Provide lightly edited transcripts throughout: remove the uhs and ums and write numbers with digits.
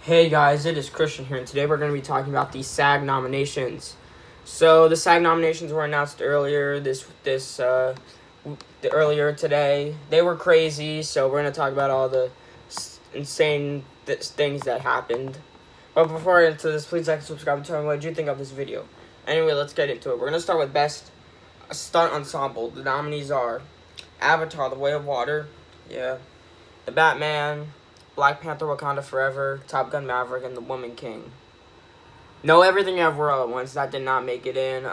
Hey guys, it is Christian here, and today we're going to be talking about the SAG nominations. So the SAG nominations were announced earlier earlier today. They were crazy, so we're going to talk about all the insane things that happened. But before I get into this, please like and subscribe and tell me what you think of this video. Anyway, let's get into it. We're going to start with Best Stunt Ensemble. The nominees are Avatar: The Way of Water, The Batman, Black Panther: Wakanda Forever, Top Gun: Maverick, and The Woman King. No Everything Everywhere All at Once. That did not make it in.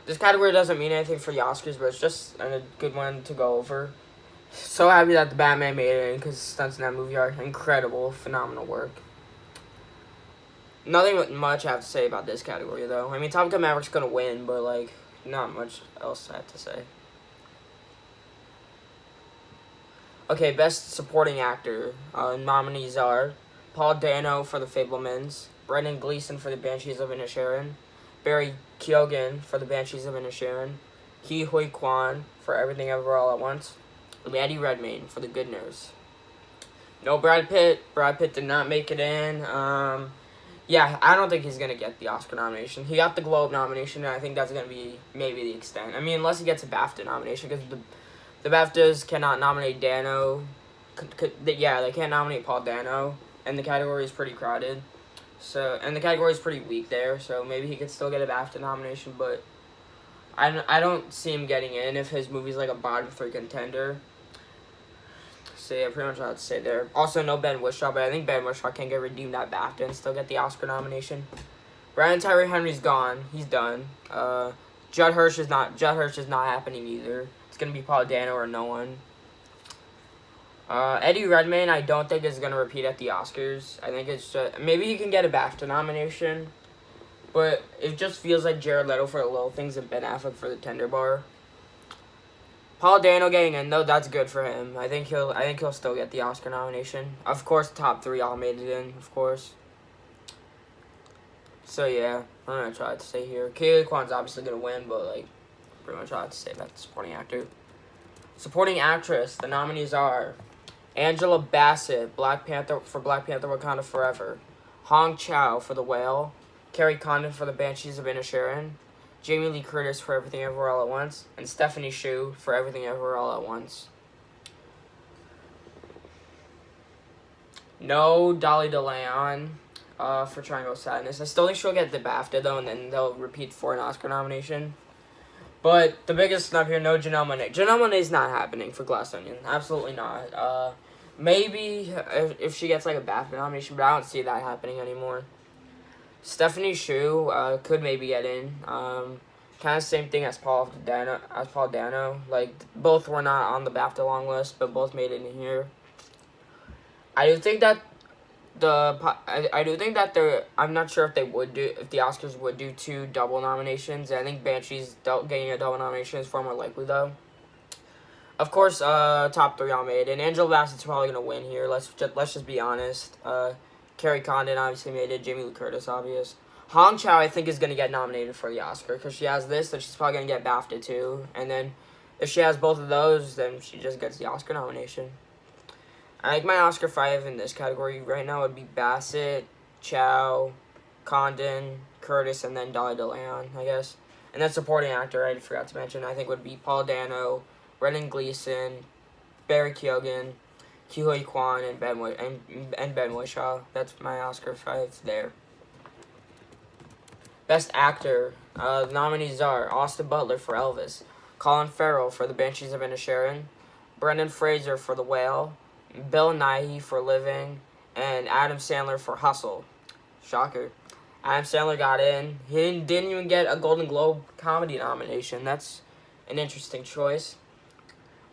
This category doesn't mean anything for the Oscars, but it's just a good one to go over. So happy that The Batman made it in because stunts in that movie are incredible, phenomenal work. Nothing much I have to say about this category, though. I mean, Top Gun: Maverick's going to win, but, not much else I have to say. Okay, Best Supporting Actor. Nominees are Paul Dano for The Fabelmans, Brendan Gleeson for The Banshees of Inisherin, Barry Keoghan for The Banshees of Inisherin, Ke Huy Quan for Everything Everywhere All at Once, and Eddie Redmayne for The Good Nurse. No Brad Pitt. Brad Pitt did not make it in. I don't think he's going to get the Oscar nomination. He got the Globe nomination, and I think that's going to be maybe the extent. I mean, unless he gets a BAFTA nomination, because the BAFTAs cannot nominate Dano. They can't nominate Paul Dano, and the category is pretty crowded. And the category is pretty weak there, so maybe he could still get a BAFTA nomination, but I don't see him getting in if his movie's like a bottom 3 contender. So yeah, pretty much what I have to say there. Also, no Ben Whishaw, but I think Ben Whishaw can get redeemed at BAFTA and still get the Oscar nomination. Brian Tyree Henry's gone. He's done. Judd Hirsch is not happening either. It's going to be Paul Dano or no one. Eddie Redmayne, I don't think is going to repeat at the Oscars. I think it's just, maybe he can get a BAFTA nomination, but it just feels like Jared Leto for the little things and Ben Affleck for the tender bar. Paul Dano getting in, though, that's good for him. I think he'll still get the Oscar nomination. Of course, the top 3 all made it in, of course. So yeah, I don't know what I have to say here. Ke Huy Quan's obviously going to win, but pretty much all I have to say about the supporting actor. Supporting actress, the nominees are Angela Bassett, Black Panther Wakanda Forever, Hong Chow for The Whale, Carrie Condon for The Banshees of Inisherin, Jamie Lee Curtis for Everything Everywhere All at Once, and Stephanie Hsu for Everything Everywhere All at Once. No Dolly DeLeon for Triangle of Sadness. I still think she'll get the BAFTA, though, and then they'll repeat for an Oscar nomination. But the biggest snub here, no Janelle Monáe. Janelle Monáe's not happening for Glass Onion. Absolutely not. Maybe if she gets a BAFTA nomination, but I don't see that happening anymore. Stephanie Hsu could maybe get in. Kind of same thing as Paul Dano. Both were not on the BAFTA long list, but both made it in here. I do think that I'm not sure if the Oscars would do 2 double nominations. I think Banshees getting a double nomination is far more likely, though. Of course, top 3 all made, and Angela Bassett's probably gonna win here. Let's just be honest. Carrie Condon obviously made it. Jamie Lee Curtis, obvious. Hong Chow, I think, is gonna get nominated for the Oscar because she has this, so she's probably gonna get BAFTA too. And then if she has both of those, then she just gets the Oscar nomination. I think my Oscar 5 in this category right now would be Bassett, Chow, Condon, Curtis, and then Dolly DeLeon, I guess. And then supporting actor, I forgot to mention, I think would be Paul Dano, Brendan Gleeson, Barry Keoghan, Ke Huy Quan, and Ben Whishaw. That's my Oscar 5 there. Best Actor. The nominees are Austin Butler for Elvis, Colin Farrell for The Banshees of Inisherin, Brendan Fraser for The Whale, Bill Nighy for Living, and Adam Sandler for Hustle. Shocker. Adam Sandler got in. He didn't even get a Golden Globe comedy nomination. That's an interesting choice.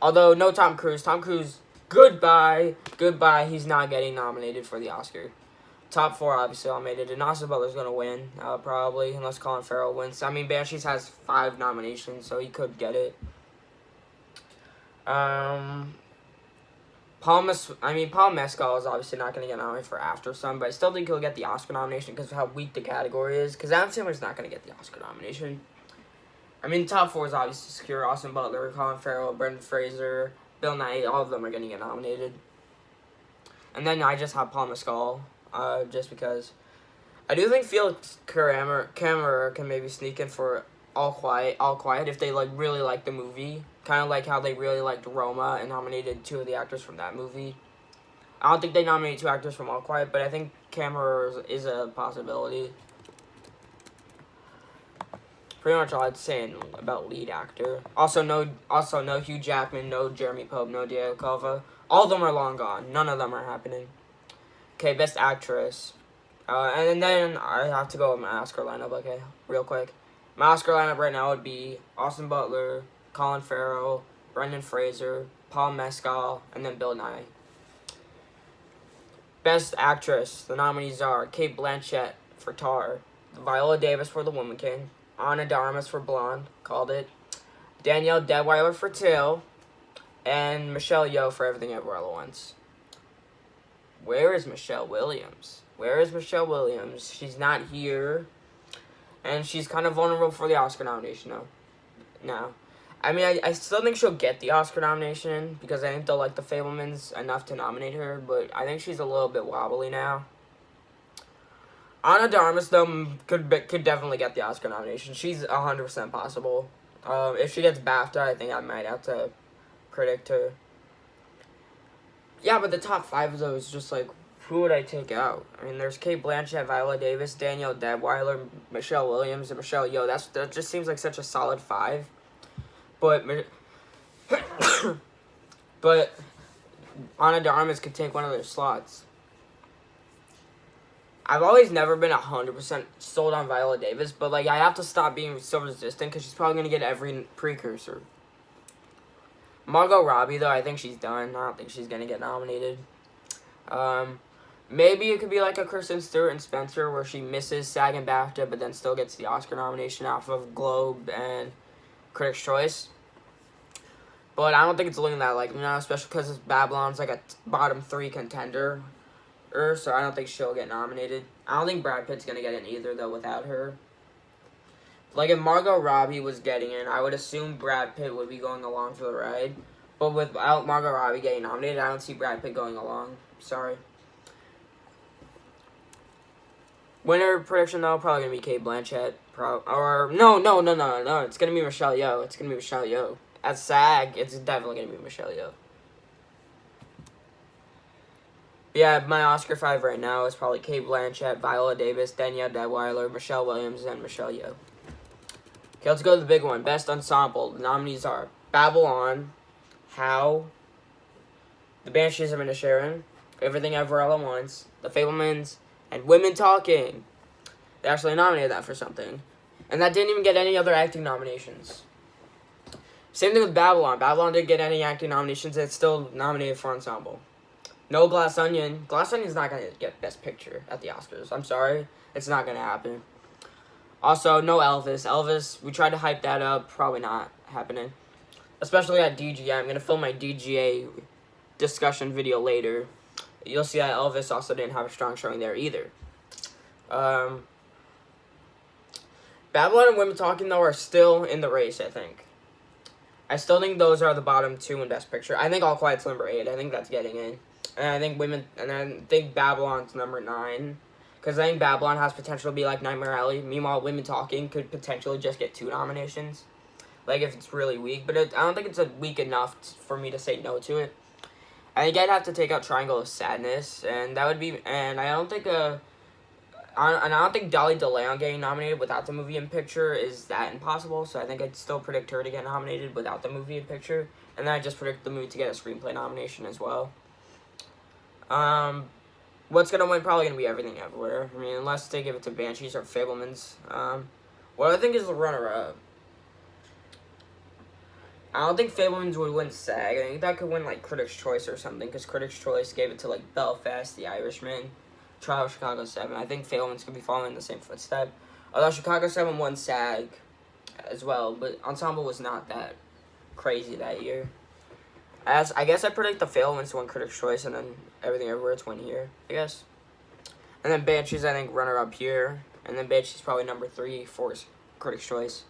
Although, no Tom Cruise. Tom Cruise, goodbye. He's not getting nominated for the Oscar. Top 4 obviously all made it. And Austin Butler's going to win, probably, unless Colin Farrell wins. I mean, Banshees has 5 nominations, so he could get it. Paul Mescal is obviously not going to get nominated for After Sun, but I still think he'll get the Oscar nomination because of how weak the category is. Because Adam Sandler's not going to get the Oscar nomination. I mean, top 4 is obviously secure. Austin Butler, Colin Farrell, Brendan Fraser, Bill Nighy, all of them are going to get nominated. And then I just have Paul Mescal just because I do think Felix Camera can maybe sneak in for All Quiet if they like really like the movie, kind of like how they really liked Roma and nominated 2 of the actors from that movie. I don't think they nominate 2 actors from All Quiet, but I think Camera is a possibility. Pretty much all I'd say about lead actor. Also no Hugh Jackman, no Jeremy Pope, no Diego Calva. All of them are long gone. None of them are happening. Okay, best actress. And then I have to go with my Oscar lineup, okay, real quick. My Oscar lineup right now would be Austin Butler, Colin Farrell, Brendan Fraser, Paul Mescal, and then Bill Nye. Best actress. The nominees are Cate Blanchett for Tar, Viola Davis for The Woman King, Ana de Armas for Blonde, called it, Danielle Deadwyler for Till, and Michelle Yeoh for Everything Everywhere All at Once. Where is Michelle Williams? Where is Michelle Williams? She's not here, and she's kind of vulnerable for the Oscar nomination now. I mean, I still think she'll get the Oscar nomination because I think they'll like The Fabelmans enough to nominate her, but I think she's a little bit wobbly now. Ana de Armas, though, could definitely get the Oscar nomination. She's 100% possible. If she gets BAFTA, I think I might have to predict her. Yeah, but the top 5 of those, just like, who would I take out? I mean, there's Cate Blanchett, Viola Davis, Danielle Deadwyler, Michelle Williams, and Michelle Yeoh. That just seems like such a solid 5. But but Ana de Armas could take one of their slots. I've always never been 100% sold on Viola Davis, but like I have to stop being so resistant because she's probably gonna get every precursor. Margot Robbie, though, I think she's done. I don't think she's gonna get nominated. Maybe it could be like a Kristen Stewart and Spencer, where she misses SAG and BAFTA, but then still gets the Oscar nomination off of Globe and Critics' Choice. But I don't think it's looking that likely now, especially because Babylon's like a bottom 3 contender. So I don't think she'll get nominated. I don't think Brad Pitt's gonna get in either, though, without her. Like, if Margot Robbie was getting in, I would assume Brad Pitt would be going along for the ride. But without Margot Robbie getting nominated, I don't see Brad Pitt going along. Sorry. Winner prediction, though, probably gonna be Cate Blanchett. No. It's gonna be Michelle Yeoh. At SAG, it's definitely gonna be Michelle Yeoh. Yeah, my Oscar 5 right now is probably Cate Blanchett, Viola Davis, Danielle Deadwyler, Michelle Williams, and Michelle Yeoh. Okay, let's go to the big one. Best Ensemble. The nominees are Babylon, How, The Banshees of Inisherin, Everything Everywhere All at Once, The Fabelmans, and Women Talking. They actually nominated that for something. And that didn't even get any other acting nominations. Same thing with Babylon. Babylon didn't get any acting nominations, and it's still nominated for Ensemble. No Glass Onion. Glass Onion's not going to get Best Picture at the Oscars. I'm sorry. It's not going to happen. Also, no Elvis. Elvis, we tried to hype that up. Probably not happening. Especially at DGA. I'm going to film my DGA discussion video later. You'll see that Elvis also didn't have a strong showing there either. Babylon and Women Talking, though, are still in the race, I think. I still think those are the bottom 2 in Best Picture. I think All Quiet's number 8. I think that's getting in. And I think Babylon's number 9. Because I think Babylon has potential to be like Nightmare Alley. Meanwhile, Women Talking could potentially just get 2 nominations. Like, if it's really weak. But I don't think it's weak enough for me to say no to it. I think I'd have to take out Triangle of Sadness. And that would be... And I don't think... I don't think Dolly DeLeon getting nominated without the movie in picture is that impossible. So I think I'd still predict her to get nominated without the movie in picture. And then I just predict the movie to get a screenplay nomination as well. What's going to win? Probably going to be Everything Everywhere. I mean, unless they give it to Banshees or Fabelmans. What I think is the runner-up. I don't think Fabelmans would win SAG. I think that could win, like, Critics' Choice or something. Because Critics' Choice gave it to, like, Belfast, The Irishman, Trial of Chicago 7. I think Fabelmans could be following in the same footstep. Although Chicago 7 won SAG as well. But Ensemble was not that crazy that year. I guess I predict the Fabelmans to win Critics' Choice and then Everything Everywhere to win here, I guess. And then Banshees, I think, runner-up here. And then Banshees probably number 3 for Critics' Choice.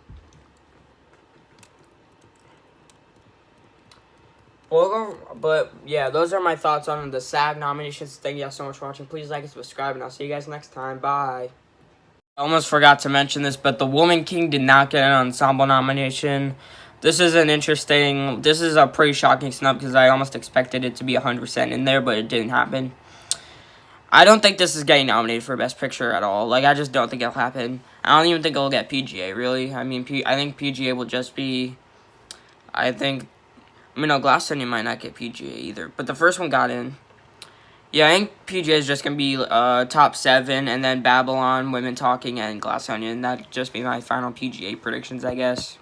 But yeah, those are my thoughts on the SAG nominations. Thank you guys so much for watching. Please like and subscribe, and I'll see you guys next time. Bye. I almost forgot to mention this, but The Woman King did not get an ensemble nomination. This is a pretty shocking snub because I almost expected it to be 100% in there, but it didn't happen. I don't think this is getting nominated for Best Picture at all. Like, I just don't think it'll happen. I don't even think it'll get PGA, really. I mean, I think PGA will just be... no, Glass Onion might not get PGA either, but the first one got in. Yeah, I think PGA is just going to be top 7, and then Babylon, Women Talking, and Glass Onion. That'd just be my final PGA predictions, I guess.